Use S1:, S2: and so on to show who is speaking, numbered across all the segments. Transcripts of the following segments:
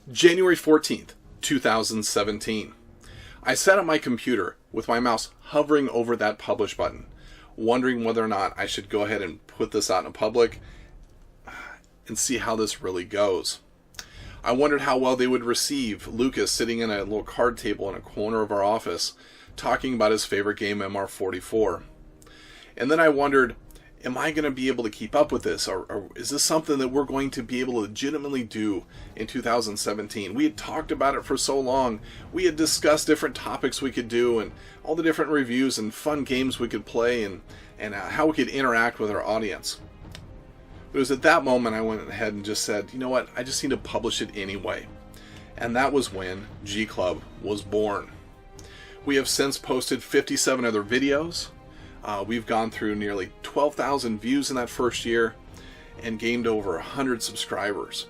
S1: January 14th, 2017. I sat at my computer with my mouse hovering over that publish button, wondering whether or not I should go ahead and put this out in public and see how this really goes. I wondered how well they would receive Lucas sitting in a little card table in a corner of our office talking about his favorite game, MR44. And then I wondered, am I going to be able to keep up with this? Or is this something that we're going to be able to legitimately do in 2017? We had talked about it for so long. We had discussed different topics we could do and all the different reviews and fun games we could play and how we could interact with our audience. It was at that moment I went ahead and just said, you know what, I just need to publish it anyway. And that was when G Club was born. We have since posted 57 other videos. We've gone through nearly 12,000 views in that first year and gained over 100 subscribers.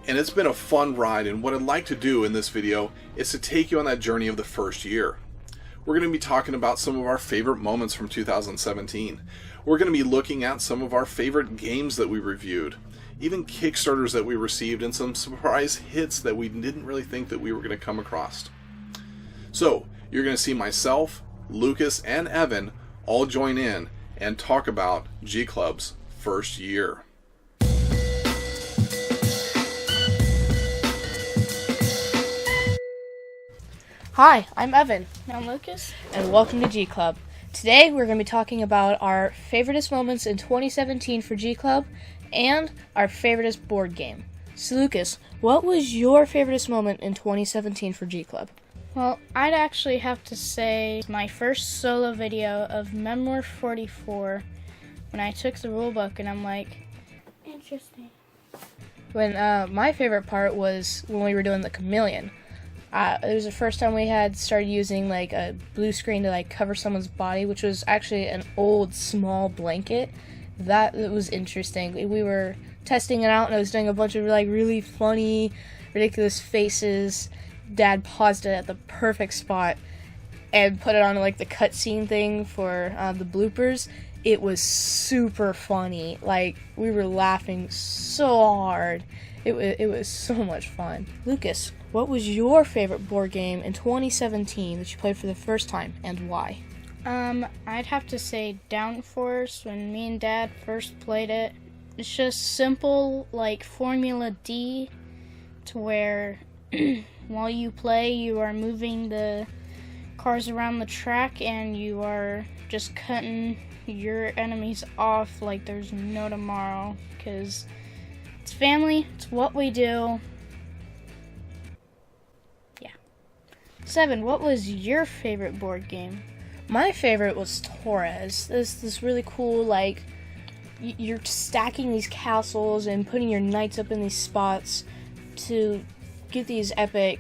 S1: And it's been a fun ride, and what I'd like to do in this video is to take you on that journey of the first year. We're going to be talking about some of our favorite moments from 2017. We're going to be looking at some of our favorite games that we reviewed, even Kickstarters that we received, and some surprise hits that we didn't really think that we were going to come across. So, you're going to see myself, Lucas, and Evan all join in and talk about G Club's first year.
S2: Hi, I'm Evan.
S3: I'm Lucas.
S2: And welcome to G Club. Today we're going to be talking about our favoriteest moments in 2017 for G Club and our favoriteest board game. So Lucas, what was your favoriteest moment in 2017 for G Club?
S3: Well, I'd actually have to say my first solo video of MR44 when I took the rulebook and I'm like, interesting.
S2: When my favorite part was when we were doing the Chameleon. It was the first time we had started using like a blue screen to like cover someone's body, which was actually an old small blanket. That was interesting. We were testing it out and I was doing a bunch of like really funny, ridiculous faces. Dad paused it at the perfect spot and put it on like the cutscene thing for the bloopers. It was super funny. Like, we were laughing so hard. It was so much fun. Lucas, what was your favorite board game in 2017 that you played for the first time, and why?
S3: I'd have to say Downforce. When me and Dad first played it, it's just simple, like Formula D, to where while you play, you are moving the cars around the track and you are just cutting your enemies off like there's no tomorrow, because it's family, it's what we do. Yeah. 7, what was your favorite board game?
S2: My favorite was Torres. This really cool, like, you're stacking these castles and putting your knights up in these spots to get these epic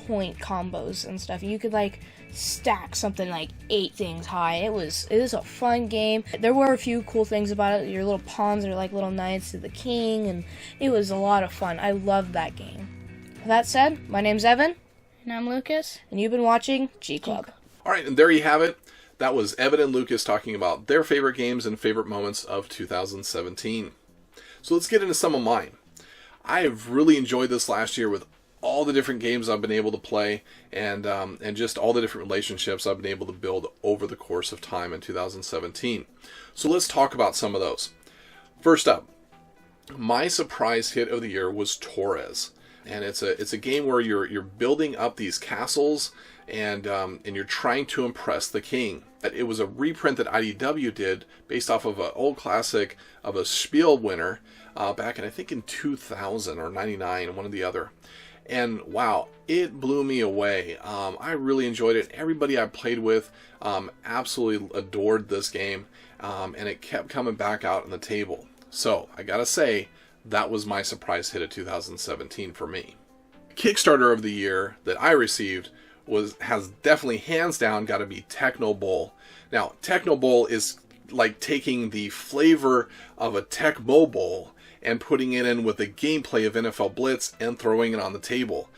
S2: point combos and stuff. You could like stack something like 8 things high. It was a fun game. There were a few cool things about it. Your little pawns are like little knights to the king, and it was a lot of fun. I loved that game. With that said, my name's Evan.
S3: And I'm Lucas.
S2: And you've been watching G Club.
S1: Alright, and there you have it. That was Evan and Lucas talking about their favorite games and favorite moments of 2017. So let's get into some of mine. I have really enjoyed this last year with all the different games I've been able to play and just all the different relationships I've been able to build over the course of time in 2017. So let's talk about some of those. First up, my surprise hit of the year was Torres. And it's a game where you're building up these castles and you're trying to impress the king. It was a reprint that IDW did based off of an old classic of a Spiel winner back in, I think, in 2000 or 99, one or the other. And wow, it blew me away. I really enjoyed it. Everybody I played with absolutely adored this game, and it kept coming back out on the table. So I gotta say, that was my surprise hit of 2017 for me. Kickstarter of the year that I received has definitely hands down got to be Techno Bowl. Now, Techno Bowl is like taking the flavor of a Tecmo Bowl and putting it in with the gameplay of NFL Blitz and throwing it on the table.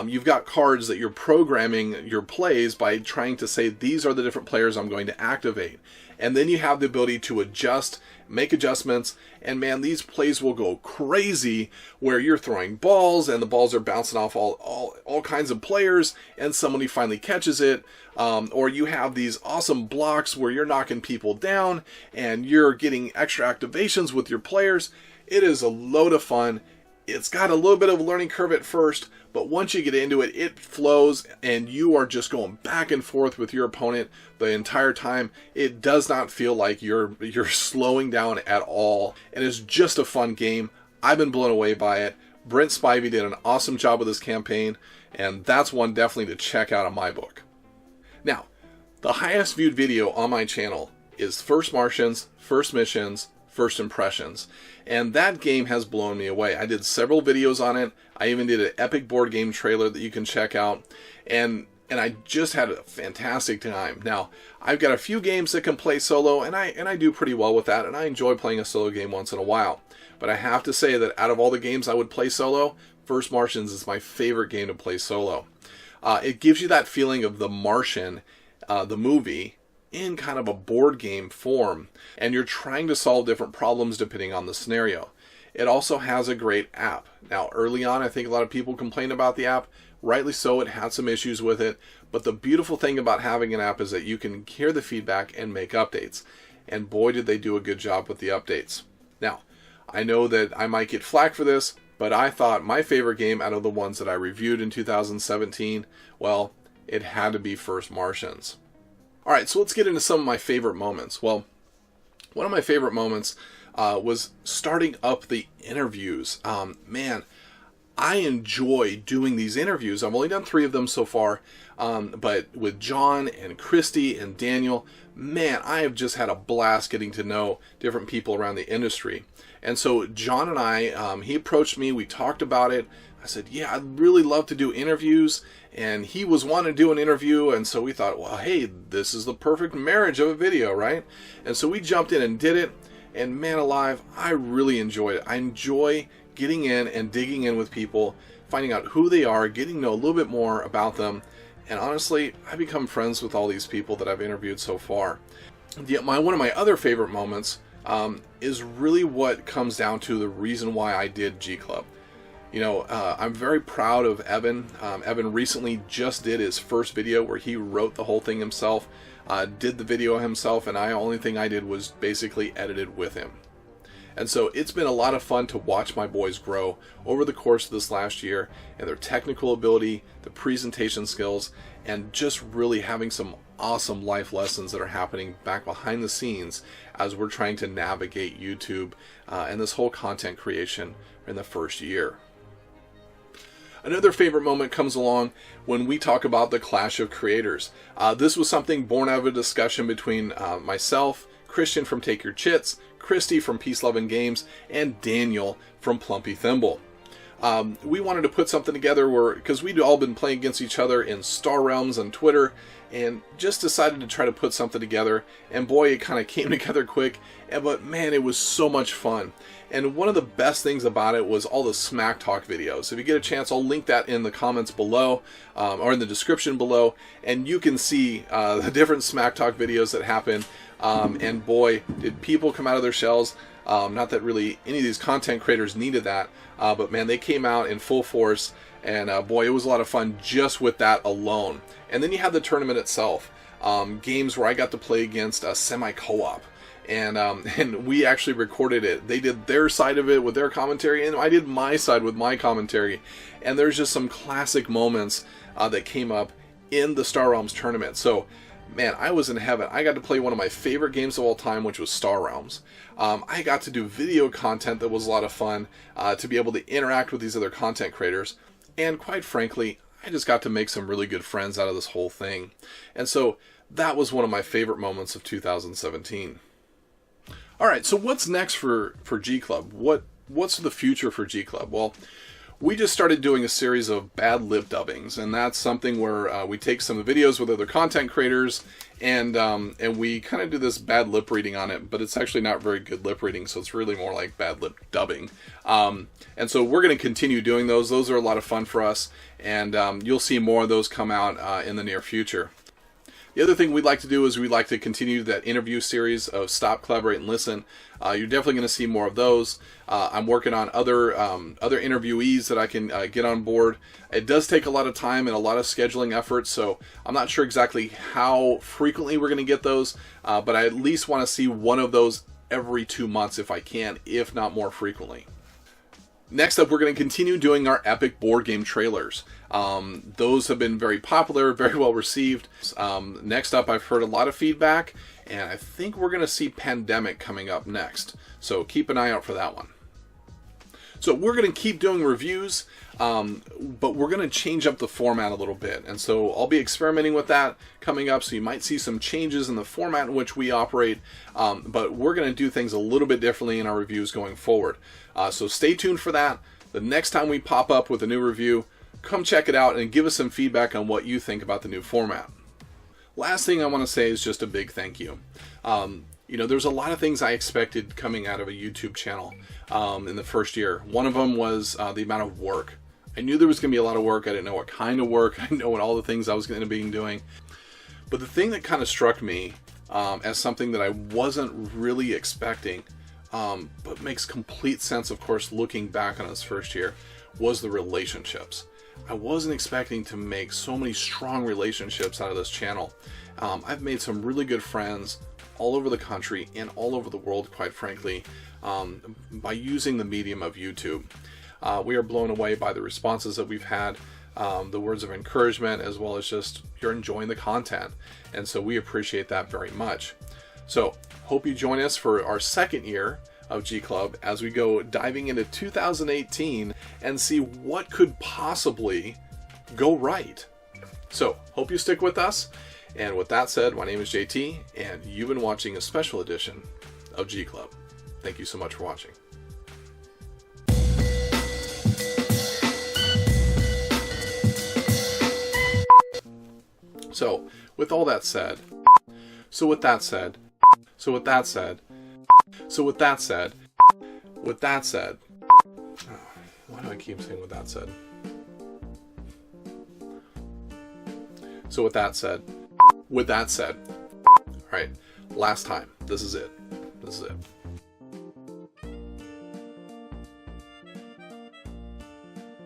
S1: You've got cards that you're programming your plays by trying to say, these are the different players I'm going to activate. And then you have the ability to adjust, make adjustments, and man, these plays will go crazy where you're throwing balls and the balls are bouncing off all kinds of players and somebody finally catches it. Or you have these awesome blocks where you're knocking people down and you're getting extra activations with your players. It is a load of fun. It's got a little bit of a learning curve at first, but once you get into it, it flows and you are just going back and forth with your opponent the entire time. It does not feel like you're slowing down at all. And it's just a fun game. I've been blown away by it. Brent Spivey did an awesome job with this campaign, and that's one definitely to check out in my book. Now, the highest viewed video on my channel is First Martians, First Missions, First Impressions, and that game has blown me away. I did several videos on it. I even did an epic board game trailer that you can check out, and I just had a fantastic time. Now, I've got a few games that can play solo, and I do pretty well with that, and I enjoy playing a solo game once in a while. But I have to say that out of all the games I would play solo, First Martians is my favorite game to play solo. It gives you that feeling of The Martian, the movie, in kind of a board game form, and you're trying to solve different problems depending on the scenario. It also has a great app. Now, early on, I think a lot of people complained about the app. Rightly so, it had some issues with it, but the beautiful thing about having an app is that you can hear the feedback and make updates. And boy, did they do a good job with the updates. Now, I know that I might get flack for this, but I thought my favorite game out of the ones that I reviewed in 2017, well, it had to be First Martians. Alright, so let's get into some of my favorite moments. Well, one of my favorite moments was starting up the interviews. Man, I enjoy doing these interviews. I've only done 3 of them so far, but with John and Christy and Daniel, man, I have just had a blast getting to know different people around the industry. And so John and I, he approached me, we talked about it. I said, yeah, I'd really love to do interviews. And he was wanting to do an interview, and so we thought, well, hey, this is the perfect marriage of a video, right? And so we jumped in and did it, and man alive, I really enjoyed it. I enjoy getting in and digging in with people, finding out who they are, getting to know a little bit more about them, and honestly, I've become friends with all these people that I've interviewed so far. One of my other favorite moments is really what comes down to the reason why I did G Club. You know, I'm very proud of Evan. Evan recently just did his first video where he wrote the whole thing himself, did the video himself, and the only thing I did was basically edit it with him. And so it's been a lot of fun to watch my boys grow over the course of this last year, and their technical ability, the presentation skills, and just really having some awesome life lessons that are happening back behind the scenes as we're trying to navigate YouTube and this whole content creation in the first year. Another favorite moment comes along when we talk about the Clash of Creators. This was something born out of a discussion between myself, Christian from Take Your Chits, Christy from Peace Loving Games, and Daniel from Plumpy Thimble. We wanted to put something together because we'd all been playing against each other in Star Realms on Twitter, and just decided to try to put something together, and boy, it kind of came together quick, but man, it was so much fun. And one of the best things about it was all the Smack Talk videos. If you get a chance, I'll link that in the comments below, or in the description below, and you can see the different Smack Talk videos that happen, and boy, did people come out of their shells. Not that really any of these content creators needed that, but man, they came out in full force, and boy, it was a lot of fun just with that alone. And then you have the tournament itself, games where I got to play against a semi-co-op, and we actually recorded it. They did their side of it with their commentary, and I did my side with my commentary, and there's just some classic moments that came up in the Star Realms tournament. So man, I was in heaven. I got to play one of my favorite games of all time, which was Star Realms. I got to do video content that was a lot of fun, to be able to interact with these other content creators, and quite frankly, I just got to make some really good friends out of this whole thing. And so that was one of my favorite moments of 2017. Alright, so what's next for G Club? What's the future for G Club? Well, we just started doing a series of bad lip dubbings, and that's something where we take some of the videos with other content creators, and we kind of do this bad lip reading on it, but it's actually not very good lip reading, so it's really more like bad lip dubbing. And so we're going to continue doing those. Those are a lot of fun for us, and you'll see more of those come out in the near future. The other thing we'd like to do is we'd like to continue that interview series of Stop, Collaborate, and Listen. You're definitely going to see more of those. I'm working on other interviewees that I can get on board. It does take a lot of time and a lot of scheduling efforts, so I'm not sure exactly how frequently we're going to get those, but I at least want to see one of those every 2 months if I can, if not more frequently. Next up, we're going to continue doing our epic board game trailers. Those have been very popular, very well received. Next up, I've heard a lot of feedback, and I think we're going to see Pandemic coming up next. So keep an eye out for that one. So we're going to keep doing reviews, but we're going to change up the format a little bit. And so I'll be experimenting with that coming up. So you might see some changes in the format in which we operate, but we're going to do things a little bit differently in our reviews going forward. So stay tuned for that. The next time we pop up with a new review, come check it out and give us some feedback on what you think about the new format. Last thing I want to say is just a big thank you. There's a lot of things I expected coming out of a YouTube channel in the first year. One of them was the amount of work. I knew there was going to be a lot of work. I didn't know what kind of work. I didn't know what all the things I was going to be doing. But the thing that kind of struck me as something that I wasn't really expecting, but makes complete sense, of course, looking back on this first year, was the relationships. I wasn't expecting to make so many strong relationships out of this channel. I've made some really good friends all over the country and all over the world, quite frankly, by using the medium of YouTube. We are blown away by the responses that we've had, the words of encouragement, as well as just you're enjoying the content. And so we appreciate that very much. So hope you join us for our second year of G Club as we go diving into 2018 and see what could possibly go right. So hope you stick with us. And with that said, my name is JT, and you've been watching a special edition of G Club. Thank you so much for watching. So, with that said, why do I keep saying with that said? So with that said, all right, last time, this is it.